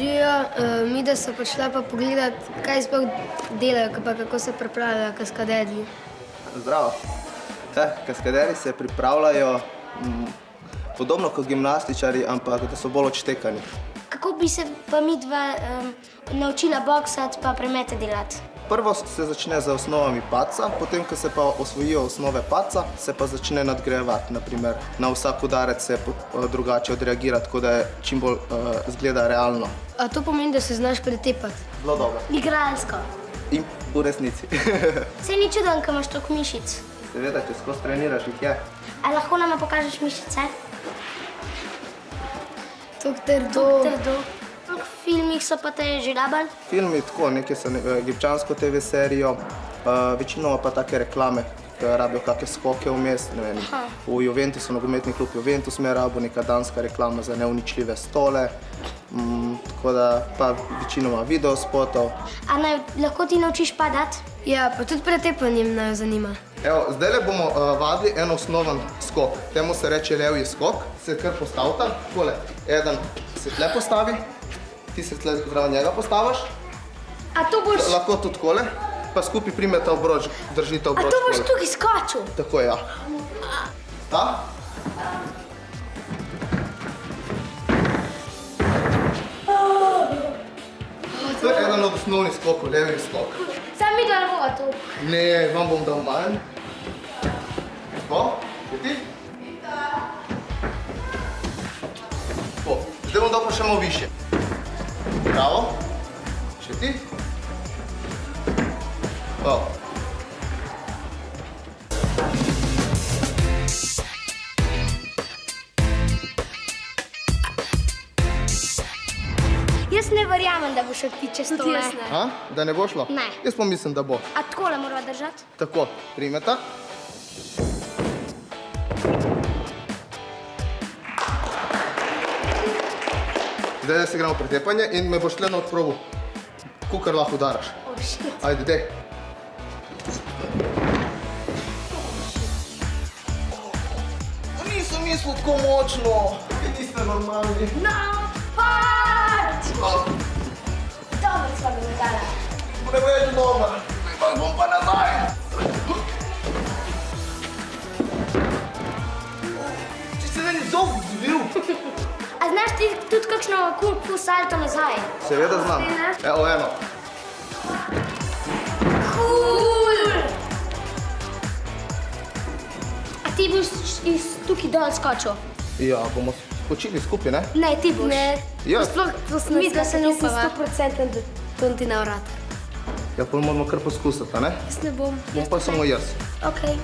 Živijo, mi da so prišla pa pogledat, kaj sploh delajo, pa kako se pripravljajo kaskaderji. Zdravo. Kaskaderi se pripravljajo podobno kot gimnastičari, ampak da so bolj odštekani. Kako bi se pa mi dva naučila boksati pa premete delati? Prvo se začne z osnovami padca, potem, ko se pa osvojijo osnove padca, se pa začne nadgrajevati. Naprimer, na vsak udarec se drugače odreagira, tako da je čim bolj zgleda realno. A to pomeni, da se znaš pretepati? Zelo dobro. Igralsko. In v resnici. Saj ni čuden, ko imaš toliko mišic. Seveda, če skozi treniraš, jih je. A lahko nama pokažeš mišice? Tok trdo. V filmih so pa te že rabili? Filmi tako, nekaj so egipčansko TV serijo, večinoma pa take reklame, ki rabijo kakšne skoke vmes. V Juventusu, nogometni klub Juventus me rabil, neka danska reklama za neuničljive stole, tako da pa večinoma videospotov. A lahko ti naučiš padati? Ja, pa tudi pretepanjem naj zanima. Evo, zdaj bomo vadili en osnoven skok. Temu se reče levji skok. Se kar postavita, takole. Eden se tle postavi, ti se tle zraven njega postaviš. A to boš... Lahko tudi takole, pa skupaj primeta obroč, držite obroč. A to boš tukaj skočil? Tako, ja. Ta? To je eden od osnovnih skokov, levji skok. Sam mi da ne bova tu. Ne, vam bom dal manj. Tako, še ti? Tako, zdaj bom dal pa še malo više. Bravo. Še ti? Bravo. Jaz ne verjamem, da bo šel ti čez to. Da ne bo šlo? Ne. Jaz pa mislim, da bo. A takole morava držati? Tako, primeta. Zdaj se igramo pretepanje in me boš tle na odprobu, kukar lahko udaraš. Ajde, dej. Nisem mislil tako močno. Vi niste normalni. Dobro sva ga metala. Preveč dober. Imam bom pa nazaj. Ti se meni zov zvil. A znaš ti tudi kakšno kung fu salto nazaj? Seveda znam. Evo eno. Cool! A ti boš tukaj dol skočil? Ja, bomo skočili skupaj, ne? Ne, ti boš. Ne, Ja. sploh Mi dva se ne nisem upava. 100% da to ti na vrata. Ja, pol moramo kar poskusiti, a ne? Jaz ne bom. Bom pa samo jaz. Okej.